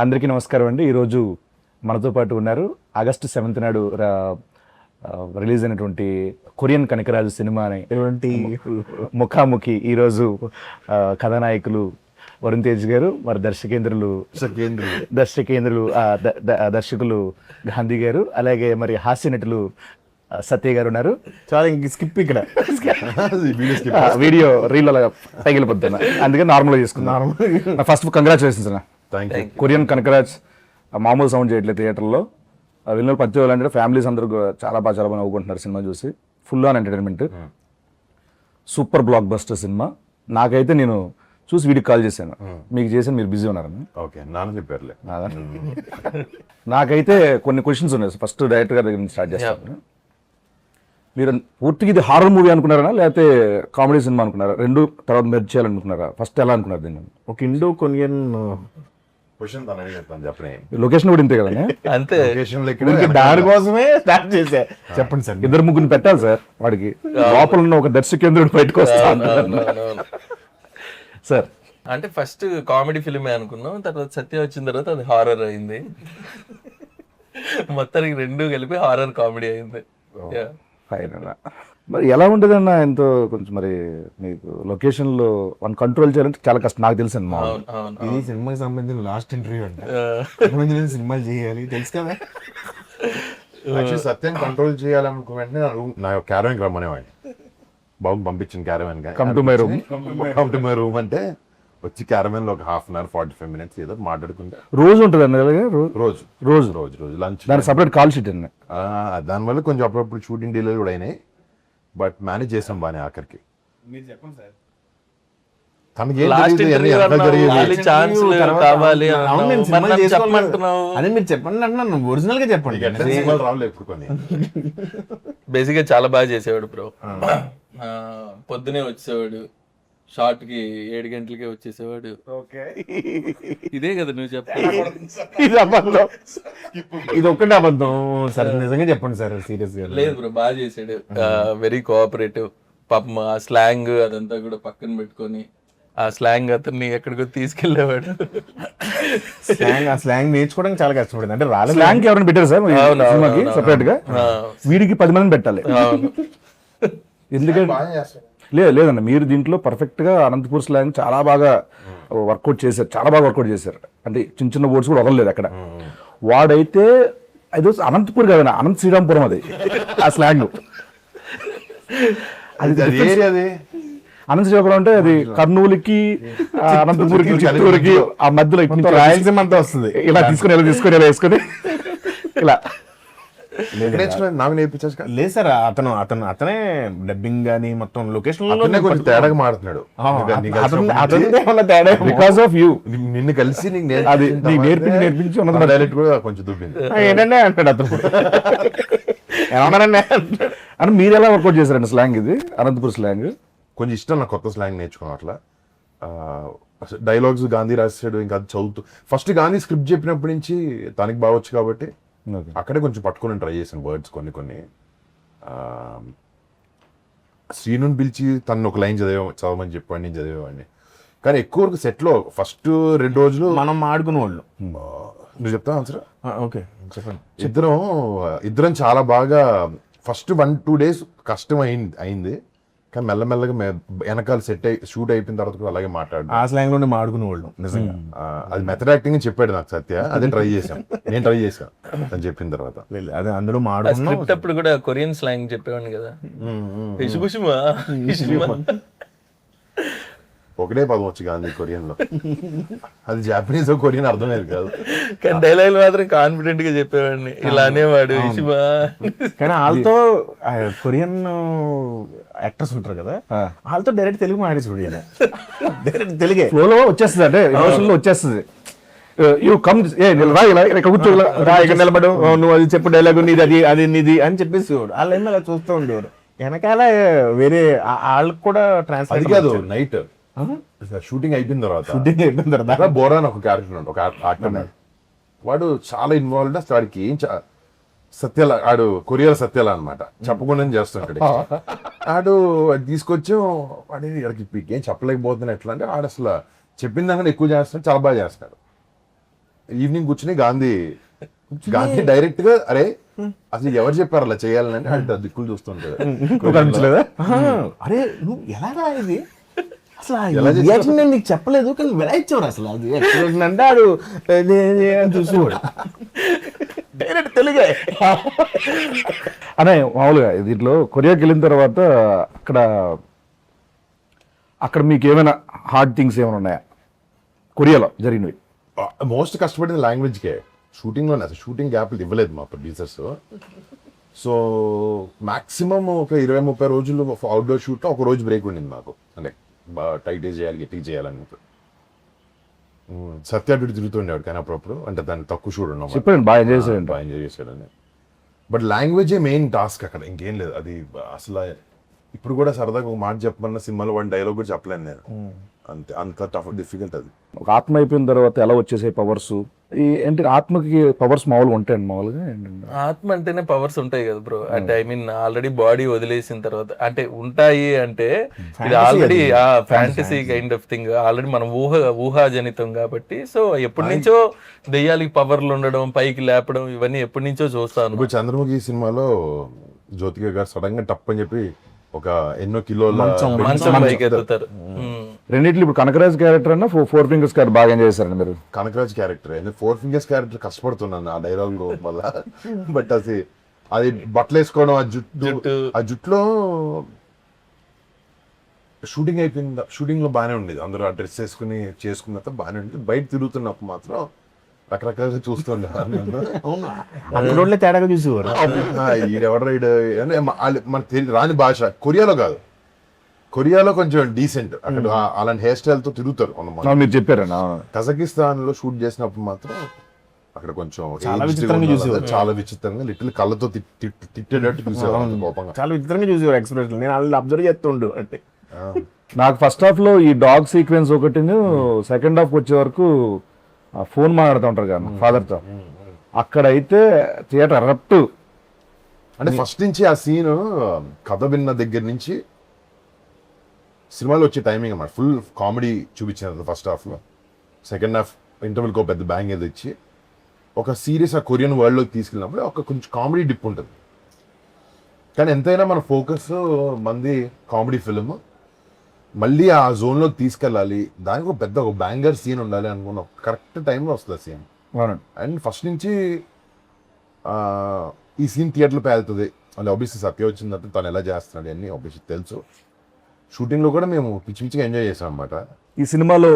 అందరికీ నమస్కారం అండి. ఈరోజు మనతో పాటు ఉన్నారు ఆగస్టు 7th నాడు రిలీజ్ అయినటువంటి కొరియన్ కనకరాజు సినిమా అనేటువంటి ముఖాముఖి. ఈరోజు కథానాయకులు వరుణ్ తేజ్ గారు, మరి దర్శకులు గాంధీ గారు, అలాగే మరి హాస్య నటులు సత్య గారు ఉన్నారు. చాలా స్కిప్ ఇక్కడ వీడియో రీల్ అలా తగిలిపోతున్నా, అందుకే నార్మల్గా చేసుకున్నాను. ఫస్ట్ కంగ్రాచులేషన్స్ అన్న. కొరియన్ కనకరాజ్ మామూలు సౌండ్ చేయట్లేదు థియేటర్లో. వెళ్ళిన పంచేవాళ్ళంటే ఫ్యామిలీస్ అందరూ చాలా బాగా నవ్వుకుంటున్నారు సినిమా చూసి. Full on entertainment, super block buster cinema. నాకైతే నేను చూసి వీడికి కాల్ చేశాను, మీకు చేశాను, మీరు బిజీ ఉన్నారని. ఓకే, నాన్న చెప్పారులే. నాకైతే కొన్ని క్వశ్చన్స్ ఉన్నాయి. ఫస్ట్ డైరెక్టర్ గారి దగ్గర నుంచి స్టార్ట్ చేస్తాను. మీరు పూర్తిగా ఇది హారర్ మూవీ అనుకున్నారా, లేకపోతే కామెడీ సినిమా అనుకున్నారా? రెండు తర్వాత మెర్జ్ చేయాలనుకున్నారా? ఫస్ట్ ఎలా అనుకున్నారు దీన్ని? ఒక ఇండో కొరియన్ క్వశ్చన్ తనని చెప్తాను, చెప్పనే. లొకేషన్ కూడా ఇంతే కదండి. అంతే, దాని కోసమే స్టార్ట్ చేశా. చెప్పండి సార్. ఇద్దరు ముగ్గురు పెట్టాలి సార్, వాడికి లోపల ఉన్న ఒక దర్శకేంద్రుడు బయటకు వస్తాను సార్. అంటే ఫస్ట్ కామెడీ ఫిల్మే అనుకున్నాం, తర్వాత సత్య వచ్చిన తర్వాత అది హారర్ అయింది. మొత్తానికి రెండు కలిపి హారర్ కామెడీ అయింది. మరి ఎలా ఉంటుంది అన్న? ఎంతో కొంచెం మరి మీకు లొకేషన్ లో వన్ కంట్రోల్ చేయాలంటే చాలా కష్టం, నాకు తెలుసు అన్న. ఇది సినిమాకి సంబంధించిన లాస్ట్ ఇంటర్వ్యూ అంటే సినిమాలు చేయాలి తెలుసు కదా. సత్యం కంట్రోల్ చేయాలనుకున్న వెంటనే నా క్యారవాన్ రమ్మనేవాడిని. బాబు పంపించిన caravan come to my room అంటే వచ్చి క్యారవాన్ లో ఒక 1/2 hour 45 minutes ఏదో మాట్లాడుకుంటా. రోజు ఉంటుంది అన్న? రోజు లంచ్, దానికి సపరేట్ కాల్ షీట్ అన్న. దానివల్ల కొంచెం అప్పుడప్పుడు షూటింగ్ డీలర్ కూడా అయినాయి, బట్ మేనేజ్ చేసాం బానే. ఆఖరికి అదే మీరు చెప్పండి అంటున్నాను, ఒరిజినల్ గా చెప్పండి. రావులే ఎప్పుడు కొన్ని బేసిక్ గా చాలా బాగా చేసేవాడు బ్రో. పొద్దునే వచ్చేవాడు, షార్ట్ కి 7 గంటలకే వచ్చేసేవాడు. ఇదే కదా నువ్వు చెప్పాలి. ఇది ఒక్కటే అబద్ధం సార్, నిజంగా చెప్పండి సార్. సీరియస్ గా లేదు బ్రో, బాగా చేసాడు. Very cooperative. పాపం ఆ స్లాంగ్ అదంతా కూడా పక్కన పెట్టుకొని ఆ స్లాంగ్ అతన్ని ఎక్కడికో తీసుకెళ్లేవాడు. ఆ స్లాంగ్ నేర్చుకోవడానికి చాలా కష్టపడింది. అంటే రాలేదు. స్లాంగ్ ఎవరైనా పెట్టారు సార్ సినిమాకి సపరేట్ గా? వీడికి 10 మందిని పెట్టాలి. ఎందుకంటే లేదన్న, మీరు దీంట్లో పర్ఫెక్ట్ గా అనంతపూర్ స్లాంగ్ చాలా బాగా వర్కౌట్ చేశారు. అంటే చిన్న చిన్న వర్డ్స్ కూడా వదలలేదు అక్కడ. వాడైతే అది అనంతపూర్ కదన్న, అనంత శ్రీరాంపురం అది ఆ స్లాంగ్. అది అనంత శ్రీరాంపురం అంటే అది కర్నూలుకి, అనంతపూర్కి, చిత్తూరుకి ఆ మధ్యలో రాయలసీమ అంతా వస్తుంది. ఇలా తీసుకొని ఇలా వేసుకొని ఇలా నాకు నేర్పించారు. లేదు సార్, అతనే డబ్బింగ్ గానీ మొత్తం లొకేషన్ లో కొంచెం తేడాగా మారుతున్నాడు. Because of you. నిన్ను కలిసి నేర్పించి డైరెక్ట్ కూడా కొంచెం దుబ్బింది. ఏంటంటే అంటాడు అతను. ఏమన్నారండి అంటే మీరు ఎలా వర్కౌట్ చేశారండి స్లాంగ్? ఇది అనంతపూర్ స్లాంగ్ కొంచెం ఇష్టం నాకు, కొత్త స్లాంగ్ నేర్చుకున్నాం. అట్లా డైలాగ్స్ గాంధీ రాసాడు, ఇంకా అది చదువుతూ ఫస్ట్ గాంధీ స్క్రిప్ట్ చెప్పినప్పటి నుంచి తనకి బాగొచ్చు కాబట్టి అక్కడే కొంచెం పట్టుకుని ట్రై చేశాను వర్డ్స్ కొన్ని. శ్రీనుని పిలిచి తను ఒక లైన్ చదవమని చెప్పాడు, నేను చదివేవాడిని. కానీ ఎక్కువ వరకు సెట్లో ఫస్ట్ 2 రోజులు మనం ఆడుకునే వాళ్ళు. నువ్వు చెప్తావు ఆన్సర్? ఓకే చెప్పండి. ఇద్దరం చాలా బాగా ఫస్ట్ 1-2 days కష్టం అయింది. కానీ మెల్లమెల్లగా వెనకాల షూట్ అయిపోయిన తర్వాత కూడా అలాగే మాట్లాడు. ఆ స్లాంగ్ లోనే మాడుకునే వాళ్ళు నిజంగా. అది మెథడ్ యాక్టింగ్ చెప్పాడు నాకు సత్య, అదే ట్రై చేశాను అని చెప్పిన తర్వాత. అదే అందులో స్క్రిప్ట్ అప్పుడు కూడా కొరియన్ స్లాంగ్ చెప్పేవాడిని కదా. ఒకటే పదం వచ్చి గాంధీ కొరియన్ లో, అది జాపనీస్ కొరియన్ అర్థమయ్యేది కాదు. కానీ డైలాగ్ మాత్రం కాన్ఫిడెంట్ గా చెప్పేవాడిని, ఇలా అనేవాడు. కానీ వాళ్ళతో కొరియన్ యాక్టర్స్ ఉంటారు కదా, వాళ్ళతో డైరెక్ట్ తెలుగు మాట్లాడి చూడాలి. డైరెక్ట్ తెలుగే ఫ్లోలో వచ్చేస్తుంది, అంటే ఎమోషన్లో వచ్చేస్తుంది. నిలబడు, నువ్వు అది చెప్పు డైలాగ్, నీది అది నీది అని చెప్పేసి వాళ్ళు ఏమో అలా చూస్తూ ఉండేవారు. వెనకాల వేరే వాళ్ళకి కూడా ట్రాన్స్ఫర్ కాదు. నైట్ షూటింగ్ అయిపోయిన తర్వాత బోరా అని ఒక క్యారెక్టర్ ఉన్నాడు, ఒక యాక్టర్. వాడు చాలా ఇన్వాల్వ్డ్. అసలు వాడికి ఏం సత్యాల, ఆడు కొరియర్ సత్యాల అనమాట, చెప్పకుండా చేస్తుంటాడు. ఆడు తీసుకొచ్చి వాడికి ఏం చెప్పలేకపోతున్నా ఎట్లా అంటే, ఆడు అసలు చెప్పిన దానికన్నా ఎక్కువ చేస్తున్నాడు, చాలా బాగా చేస్తున్నాడు. ఈవినింగ్ కూర్చుని గాంధీ డైరెక్ట్ గా అరే అసలు ఎవరు చెప్పారు అలా చేయాలని అంటే అంటే దిక్కులు చూస్తుంటారు. అనిపించలేదా? అరే నువ్వు ఎలాగా ఇది అసలు రియాక్షన్ నేను నీకు చెప్పలేదు కానీ ఎలా ఇచ్చేవాడు అసలు అది ఎక్స్ప్రెషన్ అంటే ఆడు చూసేవాడు డైరెక్ట్ తెలుగే. అనే మామూలుగా దీంట్లో కొరియాకి వెళ్ళిన తర్వాత అక్కడ మీకు ఏమైనా హార్డ్ థింగ్స్ ఏమైనా ఉన్నాయా కొరియాలో జరిగినవి? మోస్ట్ కష్టపడింది లాంగ్వేజ్కే. షూటింగ్లోనే అసలు షూటింగ్ గ్యాప్లు ఇవ్వలేదు మా ప్రొడ్యూసర్స్. సో మాక్సిమం ఒక 20-30 రోజులు అవుట్డోర్ షూట్లో ఒక రోజు బ్రేక్ ఉండింది మాకు. అంటే టైట్ చేయాలి గట్టిగా చేయాలని. సత్యాడు తిరుగుతుండేవాడు కానీ అప్పుడప్పుడు, అంటే దాన్ని తక్కువ షూట్ ఉన్నాం, చెప్పండి బాగా ఎంజాయ్ చేశాడు. బాగా ఎంజాయ్ చేశాడని. బట్ లాంగ్వేజే మెయిన్ టాస్క్ అక్కడ, ఇంకేం లేదు. అది అసలు ఇప్పుడు కూడా సరదాగా ఒక మాట చెప్పమన్న సినిమాలో వన్ డైలాగ్ కూడా చెప్పలేను నేను. అంతే, అంత టఫ్ డిఫికల్ట్ అది. ఒక ఆత్మ అయిపోయిన తర్వాత ఎలా వచ్చేసే పవర్స్ ఏంటి? ఆత్మకి పవర్స్ మామూలుగా ఉంటాయండి మామూలుగా? ఆత్మ అంటేనే పవర్స్ ఉంటాయి కదా బ్రో. అంటే ఐ మీన్ ఆల్రెడీ బాడీ వదిలేసిన తర్వాత అంటే ఉంటాయి అంటే ఇది already fantasy kind of thing. Already మనం ఊహాజనితం కాబట్టి. సో ఎప్పటి నుంచో దెయ్యాలకి పవర్లు ఉండడం, పైకి లేపడం, ఇవన్నీ ఎప్పటి నుంచో చూస్తాను. ఇప్పుడు చంద్రముఖి సినిమాలో జ్యోతిక గారు సడన్ గా టప్ అని చెప్పి ఒక ఎన్నో కిలోల మంచం పైకి ఎత్తుతారు. రెండింటిలో ఇప్పుడు కనకరాజ్ క్యారెక్టర్ అన్న 4 ఫింగర్స్ క్యారెక్టర్ బాగా ఎంజాయ్ చేశారండి మీరు? కనకరాజ్ క్యారెక్టర్ 4 ఫింగర్స్ క్యారెక్టర్ కష్టపడుతున్నాను ఆ డైలాగ్ వల్ల. బట్ అది బట్టలు వేసుకోవడం, ఆ జుట్టులో షూటింగ్ అయిపోయింది. షూటింగ్ లో బాగానే ఉండేది, అందరూ ఆ డ్రెస్ వేసుకుని చేసుకున్న బాగానే ఉండేది. బయట తిరుగుతున్నప్పుడు మాత్రం రకరకాలుగా చూస్తుండే తేడాగా చూసేవారు. ఈడెవడ మన రాని భాష. కొరియాలో కాదు, కొరియాలో కొంచెం డీసెంట్, అక్కడ అలాంటి హెయిర్ స్టైల్ తో తిరుగుతారు. మీరు చెప్పారన్న. కజకిస్తాన్ లో షూట్ చేసినప్పుడు మాత్రం అక్కడ కొంచెం చాలా విచిత్రంగా చూసేవారు. చాలా విచిత్రంగా లిటిల్ కళ్ళతో తిట్టేటట్టు చూసేవారు, కోపంగా. చాలా విచిత్రంగా చూసేవారు ఎక్స్ప్రెషన్. నేను వాళ్ళు అబ్జర్వ్ చేస్తుండు అంటే. నాకు ఫస్ట్ హాఫ్ లో ఈ డాగ్ సీక్వెన్స్ ఒకటి, సెకండ్ హాఫ్ వచ్చే వరకు ఫోన్ మాట్లాడుతూ ఉంటారు కదా ఫాదర్ తో, అక్కడైతే థియేటర్ ఎరప్ట్. అంటే ఫస్ట్ నుంచి ఆ సీన్ కథ విన్న దగ్గర నుంచి సినిమాలో వచ్చే టైమింగ్ అన్నమాట. ఫుల్ కామెడీ చూపించారు ఫస్ట్ హాఫ్ లో. సెకండ్ హాఫ్ ఇంటర్వెల్కి ఒక పెద్ద బ్యాంగ్ ఏదో ఇచ్చి ఒక సీరియస్ ఆ కొరియన్ వరల్డ్లోకి తీసుకెళ్ళినప్పుడు ఒక కొంచెం కామెడీ డిప్ ఉంటుంది. కానీ ఎంతైనా మన ఫోకస్ మంది కామెడీ ఫిల్మ్, మళ్ళీ ఆ జోన్లోకి తీసుకెళ్ళాలి, దానికి ఒక పెద్ద ఒక బ్యాంగర్ సీన్ ఉండాలి అనుకున్న కరెక్ట్ టైంలో వస్తుంది ఆ సీన్. అండ్ ఫస్ట్ నుంచి ఈ సీన్ థియేటర్లో పేలుతుంది. అంటే ఆబ్వియస్లీ సత్య వచ్చిందంటే తను ఎలా చేస్తున్నాడు అన్నీ ఆబ్వియస్లీ తెలుసు. షూటింగ్లో కూడా మేము పిచ్చి పిచ్చిగా ఎంజాయ్ చేసాం అనమాట. ఈ సినిమాలో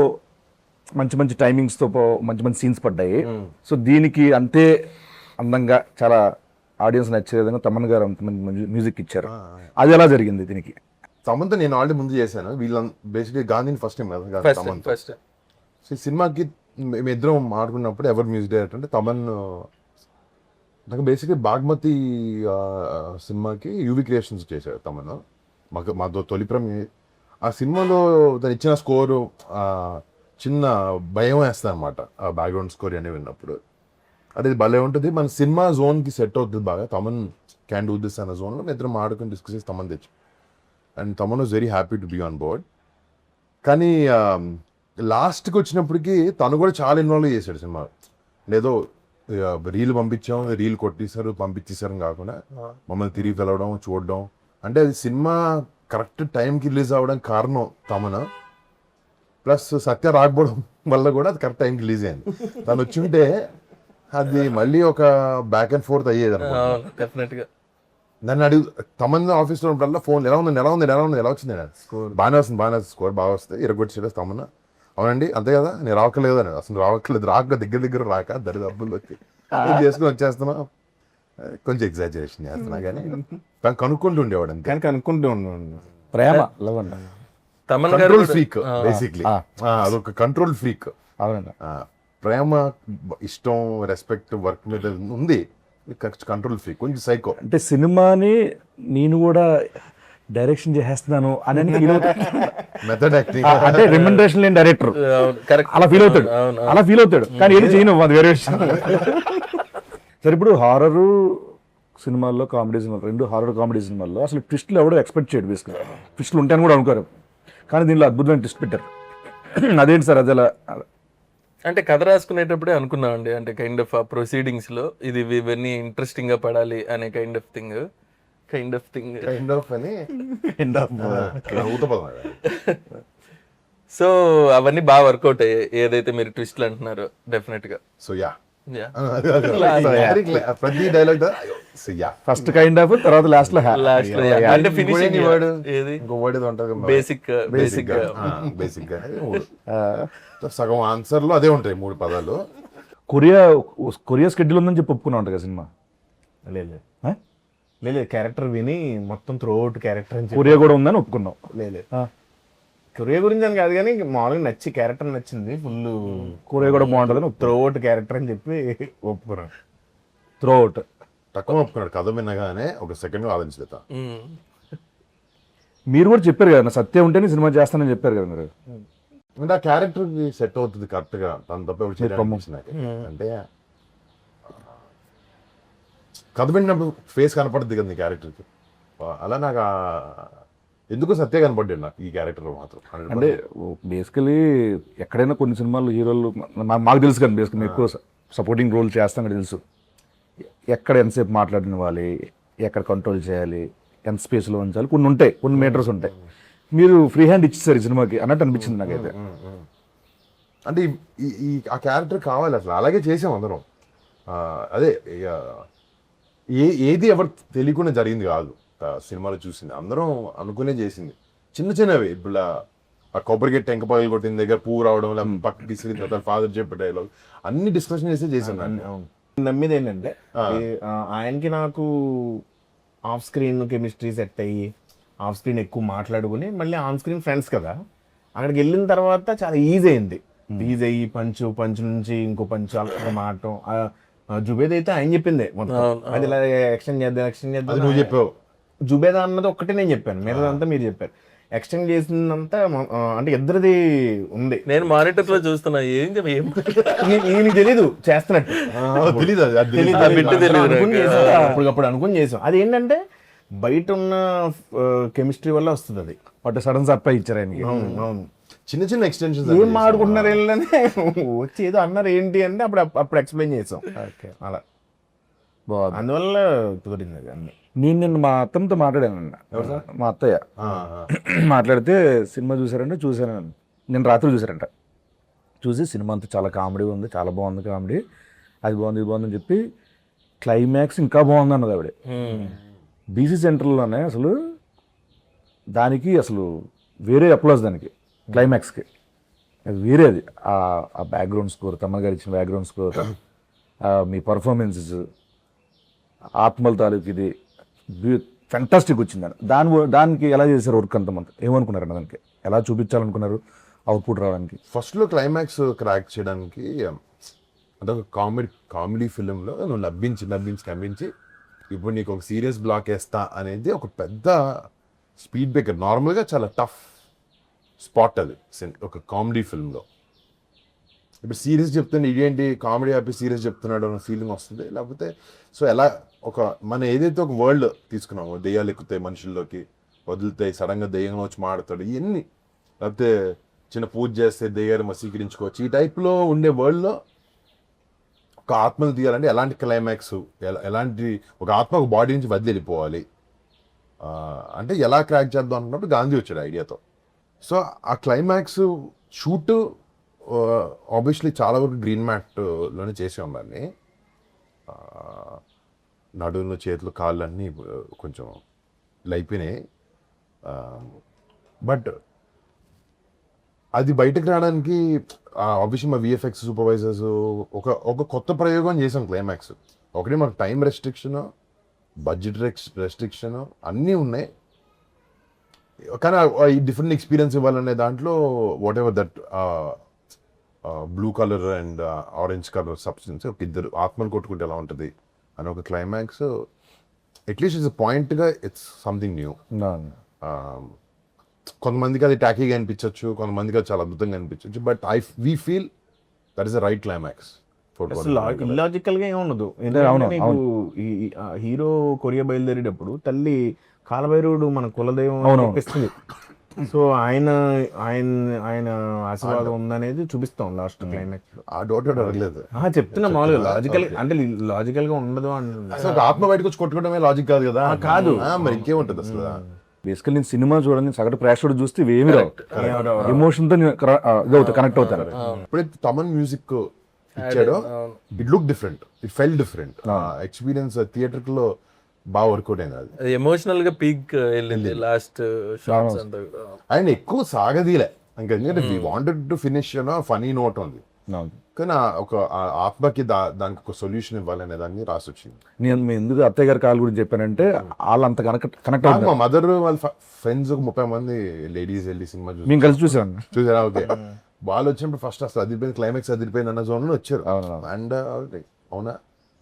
మంచి మంచి టైమింగ్స్తో మంచి మంచి సీన్స్ పడ్డాయి. సో దీనికి అంతే అందంగా చాలా ఆడియన్స్ నచ్చే విధంగా తమన్ గారు అంత మంచి మ్యూజిక్ ఇచ్చారు. అది ఎలా జరిగింది దీనికి? తమన్తో నేను ఆల్రెడీ ముందు చేశాను. వీళ్ళ బేసిక్గా గాంధీని ఫస్ట్ టైం కదా తమన్తో. సో ఈ సినిమాకి మేమిద్దరం మాట్లాడుకున్నప్పుడు ఎవరు మ్యూజిక్ డైరెక్టర్ అంటే తమన్. నాకు బేసిక్గా బాగ్మతి సినిమాకి యూవి క్రియేషన్స్ చేశాడు తమన్. మాతో తొలి ప్రేమ. ఆ సినిమాలో తను ఇచ్చిన స్కోరు చిన్న భయం వేస్తుంది అనమాట, ఆ బ్యాక్గ్రౌండ్ స్కోర్ అని విన్నప్పుడు. అది భలే ఉంటుంది, మన సినిమా జోన్కి సెట్ అవుతుంది బాగా. తమన్ క్యాన్ డూ దిస్ అన్న జోన్లో మేము ఇద్దరం ఆడుకుని డిస్కస్ చేసి తమన్ తెచ్చు. And Thaman was very happy to be on board. కానీ లాస్ట్కి వచ్చినప్పటికీ తను కూడా చాలా ఇన్వాల్వ్ చేశాడు సినిమా. ఏదో రీల్ పంపించాం, రీల్ కొట్టేశారు, పంపించేశారు కాకుండా మమ్మల్ని తిరిగి పిలవడం, చూడడం. అంటే అది సినిమా కరెక్ట్ టైంకి రిలీజ్ అవ్వడం కారణం తమన. ప్లస్ సత్య రాకపోవడం వల్ల కూడా అది కరెక్ట్ టైంకి రిలీజ్ అయింది. తను వచ్చి ఉంటే అది మళ్ళీ ఒక బ్యాక్ అండ్ ఫోర్త్ అయ్యేది డెఫినెట్ గా. నన్ను అడుగు తమన్ ఆఫీస్లో ఉన్నప్పుడల్లా ఫోన్ ఎలా ఉంది ఎలా వచ్చింది బాగానే వస్తుంది స్కోర్ బాగా వస్తుంది ఇరగొచ్చేది తమన్న. అవునండి అంతే కదా, నేను రావట్లేదు అని. అసలు రావట్లేదు, దగ్గర రాక దరిదబ్బులు వచ్చి చేసుకుని వచ్చేస్తున్నా. కొంచెం ఎగ్జాజరేషన్ చేస్తున్నా కానీ తను కనుక్కుంటూ ఉండేవాడు అంతే. కానీ కనుక్కుంటూ ఉన్నాడు. ప్రేమ లవ్ అంట. Control freak basically. అదొక కంట్రోల్ ఫ్రీక్. అవునండి. ప్రేమ, ఇష్టం, రెస్పెక్ట్, వర్క్ మీద ఉంది. కంట్రోల్ ఫ్రీక్, కొంచెం సైకో. అంటే సినిమాని నేను కూడా డైరెక్షన్ చేసేస్తున్నాను అని మెథడ్ యాక్టింగ్. అంటే రెమ్యునరేషన్ లేని డైరెక్టర్ అలా ఫీల్ అవుతాడు కానీ ఏది చేయను, అది వేరే విషయం. సరే ఇప్పుడు హారర్ సినిమాల్లో, కామెడీ సినిమాలు, రెండు హారర్ కామెడీ సినిమాల్లో అసలు ట్విస్ట్లు ఎవడో ఎక్స్పెక్ట్ చేయడు. బేసిక్గా ట్విస్ట్లు ఉంటాయని కూడా అనుకోరు, కానీ దీనిలో అద్భుతమైన ట్విస్ట్ పెట్టారు. అదేంటి సార్ అది ఎలా? అంటే కథ రాసుకునేటప్పుడే అనుకున్నాం అండి, అంటే కైండ్ ఆఫ్ ఆ ప్రొసీడింగ్స్ లో ఇది ఇవన్నీ ఇంట్రెస్టింగ్ గా పడాలి అనే kind of thing kind of అని ఎండ్ ఆఫ్ ఊతపదం. సో అవన్నీ బాగా వర్కౌట్ అయ్యాయి, ఏదైతే మీరు ట్విస్ట్లు అంటున్నారో డెఫినెట్ గా. So yeah Yeah. ప్రతి dialogue so yeah first kind of, తర్వాత లాస్ట్ లో Last లో yeah. అంటే ఫినిషింగ్ వర్డ్ ఏది ఇంకో వర్డ్ ఏదో ఉంటుంది బేసిక్ బేసిక్ గా సగం ఆన్సర్ లో అదే ఉంటాయి 3 పదాలు. కొరియా స్కెడ్యూల్ ఉందని చెప్పి ఒప్పుకున్నా ఉంటుంది కదా సినిమా. లేదు ఆ? లేదు, క్యారెక్టర్ విని మొత్తం త్రూ అవుట్ క్యారెక్టర్ అని చెప్పి కొరియా కూడా ఉందని ఒప్పుకున్నాం. లేదు కొరియా గురించి అని కాదు కానీ మామూలుగా నచ్చి క్యారెక్టర్ నచ్చింది ఫుల్. కొరియా కూడా బాగుంటుందని త్రూ అవుట్ క్యారెక్టర్ అని చెప్పి ఒప్పుకున్నాను. త్రూ అవుట్ తక్కువ ఒప్పుకున్నాడు. కథ వినగానే ఒక సెకండ్ ఆలోచించలేదా. మీరు కూడా చెప్పారు కదా, నా సత్యం ఉంటేనే సినిమా చేస్తానని చెప్పారు కదా మీరు. అంటే ఆ క్యారెక్టర్ కి సెట్ అవుతుంది కరెక్ట్ గా, తను తప్ప ఎవరు చేయడానికి. అంటే కథ విన్నప్పుడు ఫేస్ కనపడుతుంది కదా నీ క్యారెక్టర్ కి. అలా నాకు ఎందుకు సత్య కనపడ్డాడు నాకు ఈ క్యారెక్టర్ మాత్రం. అంటే బేసికలీ ఎక్కడైనా కొన్ని సినిమాలు హీరోలు మాకు తెలుసు కానీ బేసికలీ ఎక్కువ సపోర్టింగ్ రోల్ చేస్తాం తెలుసు. ఎక్కడ ఎంతసేపు మాట్లాడినవ్వాలి, ఎక్కడ కంట్రోల్ చేయాలి, ఎంత స్పేస్లో ఉంచాలి, కొన్ని ఉంటాయి, కొన్ని మీటర్స్ ఉంటాయి. మీరు ఫ్రీ హ్యాండ్ ఇచ్చేసారు ఈ సినిమాకి అన్నట్టు అనిపించింది నాకైతే. అంటే ఈ ఆ క్యారెక్టర్ కావాలి అసలు, అలాగే చేసాం అందరం. అదే ఇక ఏది ఎవరు తెలియకుండా జరిగింది కాదు సినిమాలో చూసింది, అందరం అనుకునే చేసింది. చిన్న చిన్నవి ఇప్పుడు ఆ కొబ్బరికెట్ టెంక పగలు కొట్టిన దగ్గర పువ్వు రావడం, లేకపోతే పక్కకి తీసుకుని తర్వాత ఫాదర్ చెప్పే డైలాగ్ అన్ని డిస్కషన్ చేసి చేసాను. నమ్మేది ఏంటంటే ఆయనకి నాకు ఆఫ్ స్క్రీన్ కెమిస్ట్రీ సెట్ అయ్యి ఆఫ్ స్క్రీన్ ఎక్కువ మాట్లాడుకుని మళ్ళీ ఆన్ స్క్రీన్ ఫ్రెండ్స్ కదా, అక్కడికి వెళ్ళిన తర్వాత చాలా ఈజీ అయింది. ఈజీ అయ్యి పంచు నుంచి ఇంకో పంచు అలా మాటం. జుబేద్ అయితే ఆయన చెప్పిందే మొత్తం, అది ఇలా ఎక్స్టెండ్ చేద్దాం నువ్వు చెప్పావు. జుబేదా అన్నది ఒక్కటే నేను చెప్పాను, మిగతాదంతా మీరు చెప్పారు. ఎక్స్టెండ్ చేసిందంతా అంటే ఇద్దరిది ఉంది. నేను మానిటర్ లో చూస్తున్నా, ఏం నీకు తెలీదు చేస్తున్నట్టు, అప్పుడు అనుకుని చేసాం. అది ఏంటంటే బయట ఉన్న కెమిస్ట్రీ వల్ల వస్తుంది అది. బట్ సడన్ సర్ప్రైజ్ ఇచ్చారు ఆయనకి. అవును, చిన్న చిన్న ఎక్స్టెన్షన్స్ ఏం మాడుకుంటున్నారు వెళ్ళని వచ్చి ఏదో అన్నారు ఏంటి అంటే అప్పుడు ఎక్స్ప్లెయిన్ చేసాం. అలా బాగుంది, అందువల్ల కుదిరింది అది అన్ని. నేను నిన్న మా అత్తమ్మతో మాట్లాడాను, మా అత్తయ్య మాట్లాడితే సినిమా చూసారంటే చూసాను, నేను రాత్రి చూసారంట. చూసి సినిమా అంతా చాలా కామెడీ ఉంది, చాలా బాగుంది కామెడీ, అది బాగుంది ఇది బాగుంది అని చెప్పి క్లైమాక్స్ ఇంకా బాగుంది అన్నది ఆవిడ. బీసీ సెంటర్లోనే అసలు దానికి అసలు వేరే అప్లాస్ దానికి క్లైమాక్స్కి, అది వేరే. అది ఆ బ్యాక్గ్రౌండ్ స్కోర్, తమ్మ గారు ఇచ్చిన బ్యాక్గ్రౌండ్ స్కోర్, మీ పర్ఫార్మెన్సెస్, ఆత్మల తాలూకు ఇది ఫెంటాస్టిక్ వచ్చిందని. దానికి ఎలా చేశారు వర్క్ అంతమంది, ఏమనుకున్నారండి దానికి, ఎలా చూపించాలనుకున్నారు అవుట్పుట్ రావడానికి? ఫస్ట్లో క్లైమాక్స్ క్రాక్ చేయడానికి అదొక కామెడీ ఫిలింలో నువ్వు నవ్వించి ఇప్పుడు నీకు ఒక సీరియస్ బ్లాక్ వేస్తా అనేది ఒక పెద్ద స్పీడ్ బ్రేకర్. నార్మల్గా చాలా టఫ్ స్పాట్ అది ఒక కామెడీ ఫిల్మ్లో. ఇప్పుడు సీరియస్ చెప్తుంటే ఇదేంటి కామెడీ ఆపి సీరియస్ చెప్తున్నాడు అన్న ఫీలింగ్ వస్తుంది. లేకపోతే సో ఎలా మనం ఏదైతే ఒక వరల్డ్ తీసుకున్నామో, దెయ్యాలు ఎక్కుతాయి మనుషుల్లోకి, వదులుతాయి, సడన్గా దెయ్యం వచ్చి మాడతాడు, ఇవన్నీ, లేకపోతే చిన్న పూజ చేస్తే దెయ్యాలు మసీకరించుకోవచ్చు, ఈ టైప్లో ఉండే వరల్డ్లో ఒక ఆత్మను తీయాలంటే ఎలాంటి క్లైమాక్స్, ఎలాంటి ఒక ఆత్మ ఒక బాడీ నుంచి వదిలి వెళ్ళిపోవాలి అంటే ఎలా క్రాక్ చేద్దాం అనుకున్నప్పుడు గాంధీ వచ్చాడు ఐడియాతో. సో ఆ క్లైమాక్స్ షూట్ ఆబ్వియస్లీ చాలా వరకు గ్రీన్ మ్యాట్లోనే చేసాం దాన్ని. నడుములు, చేతులు, కాళ్ళు అన్నీ కొంచెం లైపోయినాయి. బట్ అది బయటకు రావడానికి ఆబ్వియస్లీ మా విఎఫ్ఎక్స్ సూపర్వైజర్స్ ఒక కొత్త ప్రయోగం చేసాం క్లైమాక్స్. ఒకటి మాకు టైం రెస్ట్రిక్షన్, బడ్జెట్ రెస్ట్రిక్షన్ అన్నీ ఉన్నాయి, కానీ ఈ డిఫరెంట్ ఎక్స్పీరియన్స్ ఇవ్వాలనే దాంట్లో what ever that blue colour and orange colour substance, ఒక ఇద్దరు ఆత్మలు కొట్టుకుంటే ఎలా ఉంటుంది అని ఒక క్లైమాక్స్. అట్లీస్ట్ ఇట్స్ పాయింట్గా ఇట్స్ సంథింగ్ న్యూ. కొంతమందికి అది టాకీగా అనిపించవచ్చు, కొంతమందికి అది చాలా అద్భుతంగా అనిపించవచ్చు, but we feel that is the right climax. Illogical గా ఏముండదు. హీరో కొరియా బయలుదేరేటప్పుడు తల్లి కాలభైరవుడు మన కులదైవం అనిపిస్తుంది, సో ఆయన ఆయన ఆయన ఆశీర్వాదం ఉందనేది చూపిస్తాం లాస్ట్ క్లైమాక్స్ లో. ఆ డౌట్ అడగలేదు. చెప్తున్నా మామూలుగా లాజికల్ అంటే లాజికల్ గా ఉండదు అని. అసలు ఒక ఆత్మ బయటకు వచ్చి కొట్టుకోవడమే లాజిక్ కాదు కదా. కాదు. మరి ఇంకేముంటది అసలు. బేసికల్ నేను సినిమా చూడండి, సగటు ప్రేక్షకుడు చూస్తే ఇవేమి రావు, ఎమోషన్ తో కనెక్ట్ అవుతాను. ఎప్పుడైతే తమన్ మ్యూజిక్ ఇచ్చాడో it look different, it fell different. Experience theatre లో బాగా వర్కౌట్ అయింది. అది ఎమోషనల్ గా పీక్ వెళ్ళింది లాస్ట్ షాట్స్ అంతా. ఆయన ఎక్కువ సాగదీలే ఇంకా, ఎందుకంటే we wanted to finish funny note ఉంది, కానీ ఒక ఆత్మకి దానికి ఒక సొల్యూషన్ ఇవ్వాలనే దాన్ని రాసి వచ్చింది. నేను ఎందుకు అత్తయ్య గారి కాల్ గురించి చెప్పానంటే వాళ్ళంత కనెక్ట్ అవుతుంది. మా మదర్ వాళ్ళ ఫ్రెండ్స్ ఒక 30 మంది లేడీస్ వెళ్ళి సినిమా మేము కలిసి చూసాను. చూసారా? ఓకే. వాళ్ళు వచ్చినప్పుడు ఫస్ట్ అసలు అదిరిపోయింది, క్లైమాక్స్ అదిరిపోయింది అన్న జోన్ లో వచ్చారు. అండ్ అవునా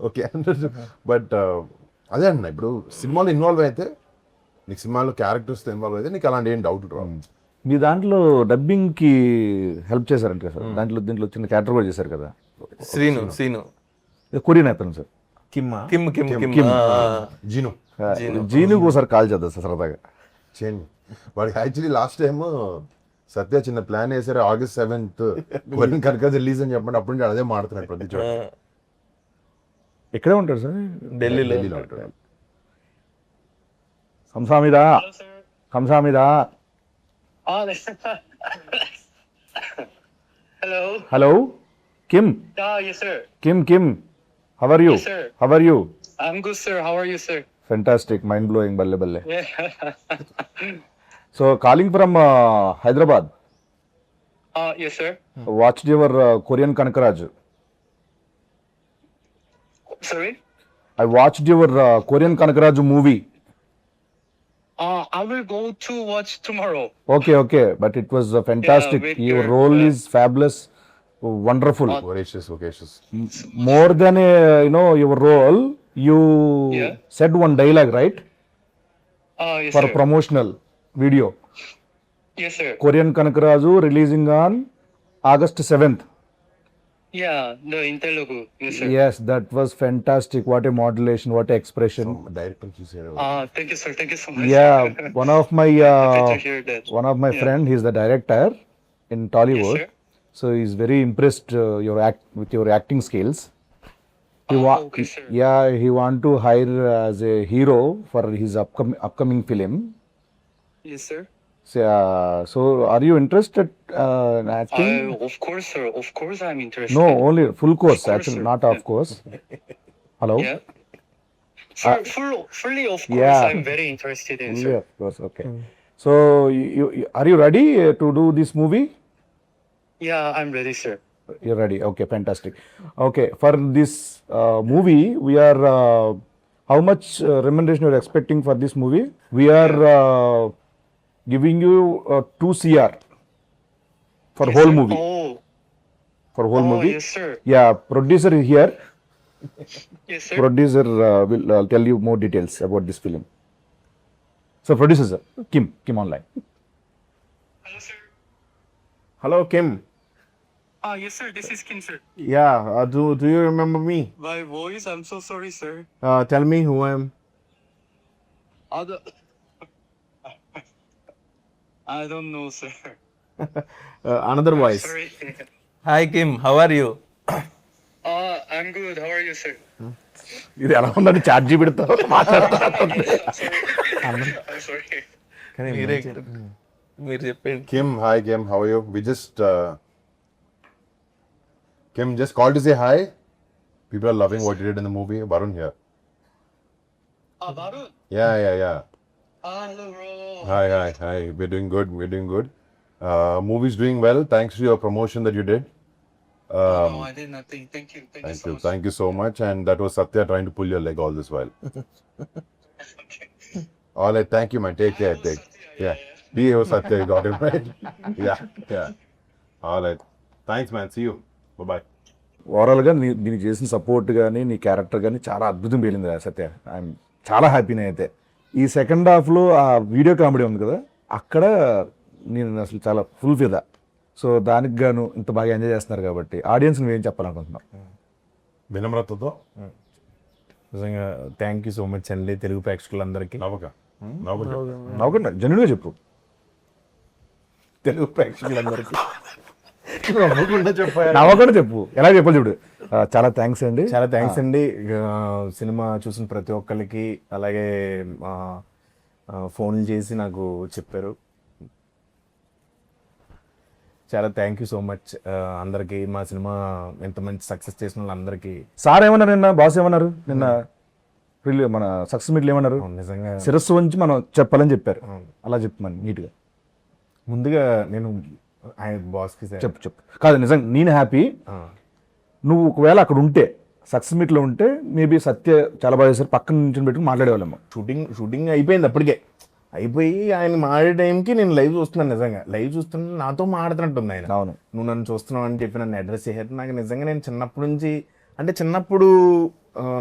ఓకే. బట్ అదే అన్న, ఇప్పుడు సినిమాలో ఇన్వాల్వ్ అయితే నీకు సినిమాలో క్యారెక్టర్స్ ఇన్వాల్వ్ అయితే నీకు అలాంటి ఏం డౌట్ రావు. మీ దాంట్లో డబ్బింగ్ కి హెల్ప్ చేశారంటే సార్, దీంట్లో చిన్న క్యారెక్టర్ కూడా చేశారు కదా, సీను కొరియన్ అయిపోయింది సార్. కిమ్ జీనుకు ఒకసారి కాల్ చేద్దాం సార్ సరదాగా. చేయండి. వాడికి యాక్చువల్లీ లాస్ట్ టైం సత్య చిన్న ప్లాన్ వేసారు, August 7th Korean Kanagaraj release అని చెప్పండి. అప్పుడు నుంచి అదే మాడుతున్నాడు ప్రతి చోట. ఎక్కడే ఉంటారు సార్? ఢిల్లీలో ఉంటాడు. కంసామిదా కంసామిదా. Hello Kim. Yes, sir. Kim how are you? Yes, sir. How are you? I'm good, sir. How are you, sir? Fantastic, mind blowing, బల్లె బల్లె. Yeah. So calling from Hyderabad. Yes, sir. Watched your Korean Kanakaraj. Sorry. I watched your Korean Kanakaraj movie. I will go to watch tomorrow. Okay, but it was fantastic. with Your your, role is fabulous, wonderful. Voracious. More than your role, you Yeah. said one dialogue, right? Yes, For sir. promotional video. Yes, sir. Korean Kanakaraju releasing on August 7th. Yeah, the in Telugu. Yes, sir. Yes, that was fantastic. What a modulation, what a expression. Director చూసారు. Thank you, sir. Thank you so much. Yeah, one of my Happy to hear that. friend, he's the director in Tollywood. Yes, sir. So he's very impressed with your acting skills. Okay, sir. Yeah, he want to hire as a hero for his upcoming film. Yes, sir. So are you interested in acting? Of course, sir. Of course, I'm interested. No, only full course, Of course, actually, sir. not half course. Hello? Yeah. Sir, fully, of course, Yeah. I'm very interested in, Fully, sir. of course, okay. So are you ready to do this movie? Yeah, I'm ready, sir. You're ready. Okay, fantastic. Okay, for this movie, we are how much remuneration you're expecting for this movie? We are giving you 2 CR for Yes, whole sir. movie. For whole movie. Yes, sir. Yeah, producer is here. Yes, sir. Producer will tell you more details about this film. So producer sir, Kim online. Hello, sir. Hello Kim. Yes, sir. This is Kim, sir. Yeah do you remember me? My voice, I'm so sorry, sir. Tell me who I am. I don't know, sir. Another voice. Sorry. Hi Kim, how are you? I'm good. How are you, sir? ఇది ఎలా ఉందని chart జీబీతో మాట్లాడతా. I'm sorry. మీరు చెప్పండి. Kim, hi Kim, how are you? We just Kim just called to say hi. People are loving what you did in the movie. Varun here. Varun. Yeah. Hello, bro. Hi. We're doing good. Movie's doing well thanks to your promotion that you did. No, I did nothing. Thank you so much. Thank you so much. And that was Satya trying to pull your leg all this while. Okay. All right, thank you, man. Take care. Yeah. Be here, Satya. You got him right. Yeah. All right. Thanks, man. See you. Bye. ఓవరాల్గా దీనికి చేసిన support కానీ నీ character కానీ చాలా అద్భుతం పేలింది సత్య. I'm చాలా హ్యాపీనే అయితే. ఈ సెకండ్ హాఫ్లో ఆ వీడియో కామెడీ ఉంది కదా, అక్కడ నేను అసలు చాలా ఫుల్ ఫిదా. సో దానికి గాను ఇంత బాగా ఎంజాయ్ చేస్తున్నారు కాబట్టి ఆడియన్స్ నువ్వేం చెప్పాలనుకుంటున్నావు? వినమ్రతతో నిజంగా థ్యాంక్ యూ సో మచ్ అండి తెలుగు ప్రేక్షకులందరికీ. నవ్వక నవ్వకుండా జెన్యున్గా చెప్పు. తెలుగు ప్రేక్షకులందరికీ. నవ్వకుండా చెప్పు, ఎలా చెప్పాలి చూడు. చాలా థ్యాంక్స్ అండి. చాలా థ్యాంక్స్ అండి. సినిమా చూసిన ప్రతి ఒక్కరికి, అలాగే ఫోన్లు చేసి నాకు చెప్పారు. చాలా థ్యాంక్ యూ సో మచ్ అందరికి. మా సినిమా ఎంత మంచి సక్సెస్ చేసిన వాళ్ళందరికీ. సార్ ఏమన్నారు నిన్న, బాస్ ఏమన్నారు నిన్న మన సక్సెస్ మీట్లు ఏమన్నారు? నిజంగా శిరస్సు వంచి మనం చెప్పాలని చెప్పారు. అలా చెప్పమని నీట్గా. ముందుగా నేను ఆయన బాస్కి చెప్పు కాదు, నిజంగా నేను హ్యాపీ. నువ్వు ఒకవేళ అక్కడ ఉంటే, సక్సెస్ మీట్లో ఉంటే, మేబీ సత్య చాలా బాగా చేశారు, పక్కన నుంచి పెట్టుకుని మాట్లాడేవాళ్ళము. షూటింగ్ అయిపోయింది, అప్పటికే అయిపోయి ఆయన మాడే టైంకి నేను లైవ్ చూస్తున్నాను. నిజంగా లైవ్ చూస్తున్నా నాతో మాడుతున్నట్టుంది ఆయన. అవును, నువ్వు నన్ను చూస్తున్నావు అని చెప్పి నన్ను అడ్రస్ చేశారు. నాకు నిజంగా నేను చిన్నప్పటి నుంచి, అంటే చిన్నప్పుడు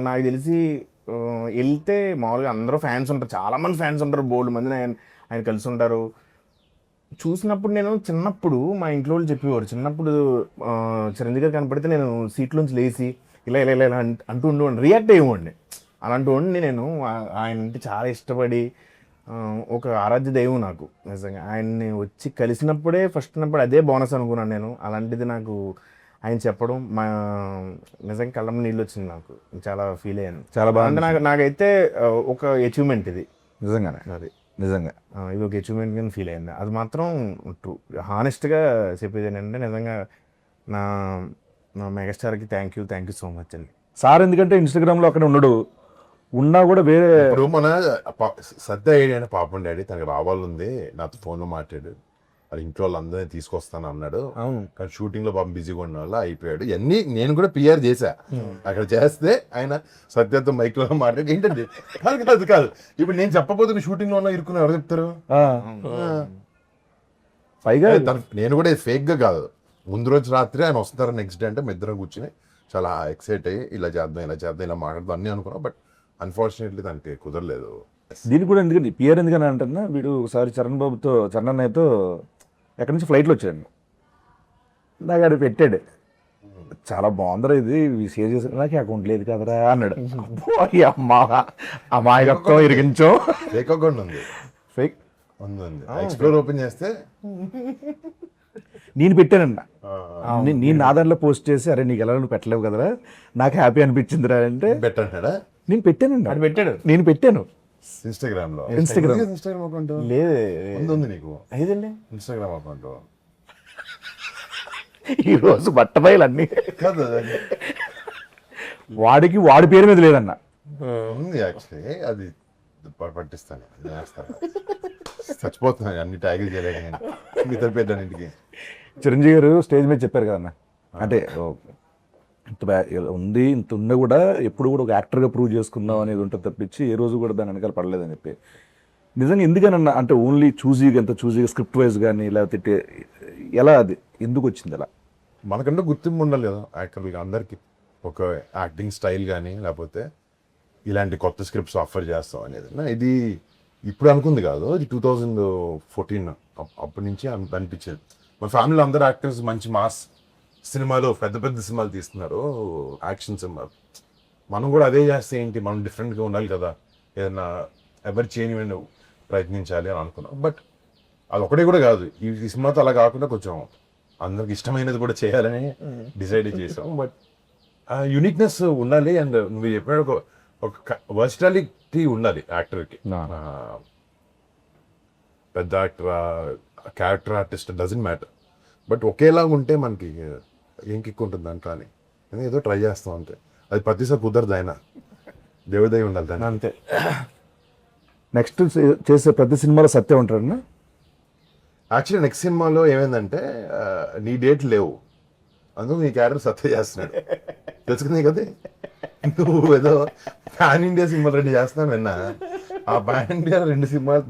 నాకు తెలిసి వెళ్తే మామూలుగా అందరూ ఫ్యాన్స్ ఉంటారు, చాలా మంది ఫ్యాన్స్ ఉంటారు, బోల్డ్ మంది ఆయన కలిసి ఉంటారు. చూసినప్పుడు నేను చిన్నప్పుడు మా ఇంట్లో వాళ్ళు చెప్పేవారు, చిన్నప్పుడు చిరంజీవి గారు కనపడితే నేను సీట్లోంచి లేచి ఇలా ఇలా ఇలా అంటూ ఉండేవాడిని, రియాక్ట్ అయ్యేవాడిని. అలాంటి వాడిని నేను. ఆయన అంటే చాలా ఇష్టపడి, ఒక ఆరాధ్య దైవం నాకు నిజంగా. ఆయన్ని వచ్చి కలిసినప్పుడే ఫస్ట్ ఉన్నప్పుడు అదే బోనస్ అనుకున్నాను నేను. అలాంటిది నాకు ఆయన చెప్పడం నిజంగా కళ్ళ నీళ్ళు వచ్చింది. నాకు చాలా ఫీల్ అయ్యాను. చాలా బాగా. అంటే నాకైతే ఒక అచీవ్మెంట్ ఇది, నిజంగానే. అది నిజంగా ఇది ఒక అచీవ్మెంట్ కింద ఫీల్ అయింది. అది మాత్రం ట్రూ. హానెస్ట్గా చెప్పేది ఏంటంటే నిజంగా నా మెగాస్టార్కి థ్యాంక్ యూ సో మచ్ అండి. సార్ ఎందుకంటే ఇన్స్టాగ్రామ్లో అక్కడ ఉండడు, ఉన్నా కూడా వేరే. ఇప్పుడు మన సత్య ఐడియా పాపం డాడీ తనకి రావాలంది, నాతో ఫోన్లో మాట్లాడు, అది ఇంట్లో వాళ్ళందరినీ తీసుకొస్తాను అన్నాడు. కానీ షూటింగ్ లో పాపం బిజీగా ఉన్న వల్ల అయిపోయాడు. ఇవన్నీ నేను కూడా పిఆర్ చేశా. అక్కడ చేస్తే ఆయన సత్యతో మైక్ లో మాట్లాడి ఏంటండి కాదు ఇప్పుడు నేను చెప్పబోతున్న షూటింగ్ లో ఉన్న ఇరుకుని ఎవరు చెప్తారు? పైగా నేను కూడా ఫేక్ గా కాదు, ముందు రోజు రాత్రి ఆయన వస్తారు, నెక్స్ట్ డే అంటే మీ ఇద్దరం కూర్చుని చాలా ఎక్సైట్ అయ్యి ఇలా చేద్దాం ఇలా మాట్లాడదాం అన్నీ అనుకున్నాం. బట్ అన్ఫార్చునేట్లీ దానికి కుదరలేదు. దీనికి కూడా ఎందుకంటే పిఆర్ ఎందుకని అంటున్నా, వీడు ఒకసారి చరణ్ అన్నయ్యతో ఎక్కడి నుంచి ఫ్లైట్లో వచ్చాడు, నాకు అది పెట్టాడు, చాలా బాగుందిరా ఇది షేర్ చేశారు, నాకు అకౌంట్ లేదు కదరా అన్నాడు. అమాయకత్వం ఇరిగించో. ఫేక్ అకౌంట్ ఉంది, ఫేక్ ఉంది. ఎక్స్ప్లోర్ ఓపెన్ చేస్తే నేను పెట్టానన్నా, నేను నా దాంట్లో పోస్ట్ చేసి అరే నీకు ఎలా నువ్వు పెట్టలేవు కదరా, నాకు హ్యాపీ అనిపించిందిరా అంటే పెట్టాడా. నేను పెట్టానండి, అది పెట్టాడు, నేను పెట్టాను ఇన్స్టాగ్రామ్ లో. ఇన్స్టాగ్రామ్ అకౌంట్ లేదు ఉంది నీకు? ఐదండి ఇన్స్టాగ్రామ్ అకౌంట్ ఈరోజు బట్టబయలు అన్ని కాదు, వాడి పేరు మీద లేదన్న. ఉంది యాక్చువల్లీ, అది పట్టిస్తాను, చచ్చిపోతున్నాను అన్ని ట్యాగులు చేయలేక ఇతర పేర్లన్నింటికి. చిరంజీవి గారు స్టేజ్ మీద చెప్పారు కదన్న, అంటే ఇంత ఉంది, ఇంత ఉన్నా కూడా ఎప్పుడు కూడా ఒక యాక్టర్గా ప్రూవ్ చేసుకుందాం అనేది ఉంటుంది తప్పించి ఏ రోజు కూడా దాని వెనకాల పడలేదని చెప్పి. నిజంగా ఎందుకనన్నా, అంటే ఓన్లీ ఎంత చూజీగా స్క్రిప్ట్ వైజ్ కానీ లేకపోతే ఎలా, అది ఎందుకు వచ్చింది అలా? మనకంటే గుర్తింపు ఉండాలి కదా యాక్టర్లుగా, అందరికీ ఒక యాక్టింగ్ స్టైల్ కానీ లేకపోతే ఇలాంటి కొత్త స్క్రిప్ట్స్ ఆఫర్ చేస్తాం అనేది. ఇది ఇప్పుడు అనుకుంది కాదు, ఇది 2014 అప్పటి నుంచి అనిపించేది. మన ఫ్యామిలీలో అందరు యాక్టర్స్ మంచి మాస్ సినిమాలు, పెద్ద పెద్ద సినిమాలు తీస్తున్నారు, యాక్షన్ సినిమాలు. మనం కూడా అదే చేస్తే ఏంటి, మనం డిఫరెంట్గా ఉండాలి కదా, ఏదైనా ఎవరు చేయని ప్రయత్నించాలి అని అనుకున్నాం. బట్ అది ఒకటే కూడా కాదు, ఈ సినిమాతో అలా కాకుండా కొంచెం అందరికి ఇష్టమైనది కూడా చేయాలని డిసైడ్ చేసాం. బట్ యునిక్నెస్ ఉండాలి, అండ్ నువ్వు చెప్పిన ఒక వర్సిటాలిటీ ఉండాలి యాక్టర్కి. పెద్ద actor, character artist doesn't matter, but ఒకేలాగా ఉంటే మనకి ఏం కిక్ ఉంటుంది అంట అని ఏదో ట్రై చేస్తాం అంతే. అది ప్రతిసారి కుదరదు, ఆయన దేవుదయ ఉండాలి దాన్ని అంతే. నెక్స్ట్ చేసే ప్రతి సినిమాలో సత్యం ఉంటారన్నా. యాక్చువల్లీ నెక్స్ట్ సినిమాలో ఏమైందంటే నీ డేట్ లేవు, అందుకు నీ క్యారెక్టర్ సత్య చేస్తున్నాడు, తెలుసుకుంది కదా. నువ్వు ఏదో పాన్ ఇండియా సినిమా రెడీ చేస్తున్నాను విన్నా, ఆ పాన్ ఇండియా 2 సినిమాలు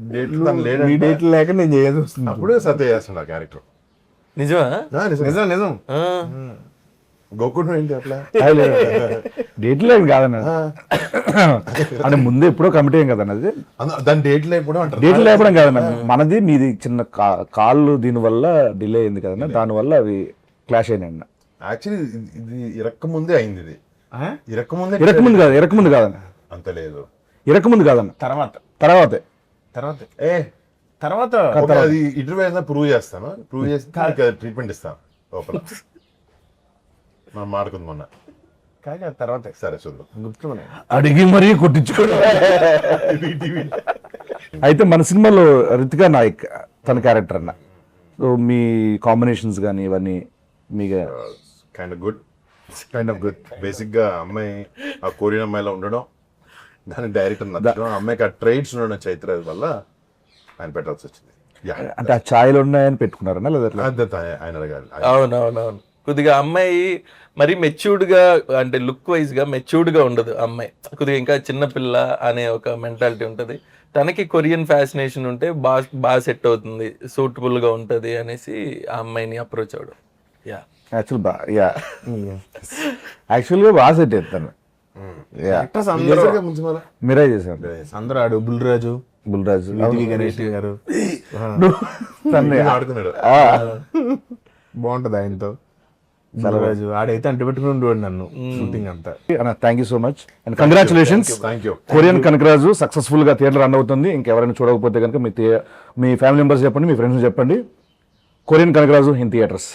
డేట్లు లేక నేను చేయాల్సి వస్తుంది. అప్పుడు సత్య చేస్తున్నాడు ఆ క్యారెక్టర్. నిజమా? నిజం. గోకుడు ఏంటి అట్లా డేట్ లేదు కాదన్న, అంటే ముందే ఎప్పుడో కమిటీ ఏం కదన్న, అది దాని డేట్ లేకపోవడం అంటారు. డేట్ లేకపోవడం కాదన్న, మనది మీది చిన్న కాళ్ళు దీనివల్ల డిలే అయింది కదన్న, దానివల్ల అవి క్లాష్ అయినాయి. యాక్చువల్లీ ఇది ఇరక్కముందే అయింది, ఇది ఇరకముందు కాదన్న, అంత లేదు, ఇరకముందు కాదన్న, తర్వాతే ఏ తర్వాత ఓకే, అది ఇంటర్వ్యూ అయినా ప్రూవ్ చేస్తాను, ప్రూవ్ చేసి ట్రీట్మెంట్ ఇస్తాను లోపల. మనం మాడుకుంది మొన్న. కాదు తర్వాత సరే చూద్దాం. గుర్తున్నాయి. అడిగి మరీ కొట్టించుకోవడం. అయితే మన సినిమాలో రితికా నాయక్ తన క్యారెక్టర్ అన్న, సో మీ కాంబినేషన్స్ కానీ ఇవన్నీ మీకు కైండ్ ఆఫ్ గుడ్. బేసిక్ గా అమ్మాయి ఆ కొరియన్ అమ్మాయిలో ఉండడం, దాని డైరెక్టర్ నచ్చడం, అమ్మాయికి ఆ ట్రైట్స్ ఉండడం చైత్ర వల్ల ఆయన పెట్టాల్సి వచ్చింది. Yeah. అంటే ఆ ఛాయలు ఉన్నాయని పెట్టుకున్నారన్నా లేదా ఎట్లా? అదంతా ఆయన అడగాలి. అవునవునవును. కొద్దిగా అమ్మాయి మరి మెచ్యూర్డ్ గా, అంటే లుక్ వైజ్ గా మెచ్యూర్డ్ గా ఉండదు అమ్మాయి, కొద్దిగా ఇంకా చిన్నపిల్ల అనే ఒక మెంటాలిటీ ఉంటది. తనకి కొరియన్ ఫ్యాసినేషన్ ఉంటే బాగా సెట్ అవుతుంది, సూటబుల్ గా ఉంటది అనేసి ఆ అమ్మాయిని అప్రోచ్ అవడం. యా యాక్చువల్గా బాగా సెట్ అవుతాను. యాక్టర్స్ అందరూ చేశారుగా ముందు మన. మీరే చేశారు. అందరూ ఆడు బుల్రాజు, బుల్రాజు వివి గణేష్ గారు తన్ని ఆడుకున్నాడు. బాగుంటది ఆయనతో. బుల్రాజు ఆడైతే అంటు పెట్టుకుని ఉండేవాడు నన్ను షూటింగ్ అంతా. Thank you so much and congratulations. Thank you. Korean Kanakaraju successful గా థియేటర్ రన్ అవుతుంది. ఇంకెవరైనా చూడకపోతే కనుక మీ ఫ్యామిలీ మెంబర్స్ చెప్పండి, మీ ఫ్రెండ్స్ చెప్పండి. Korean Kanakaraju in theatres.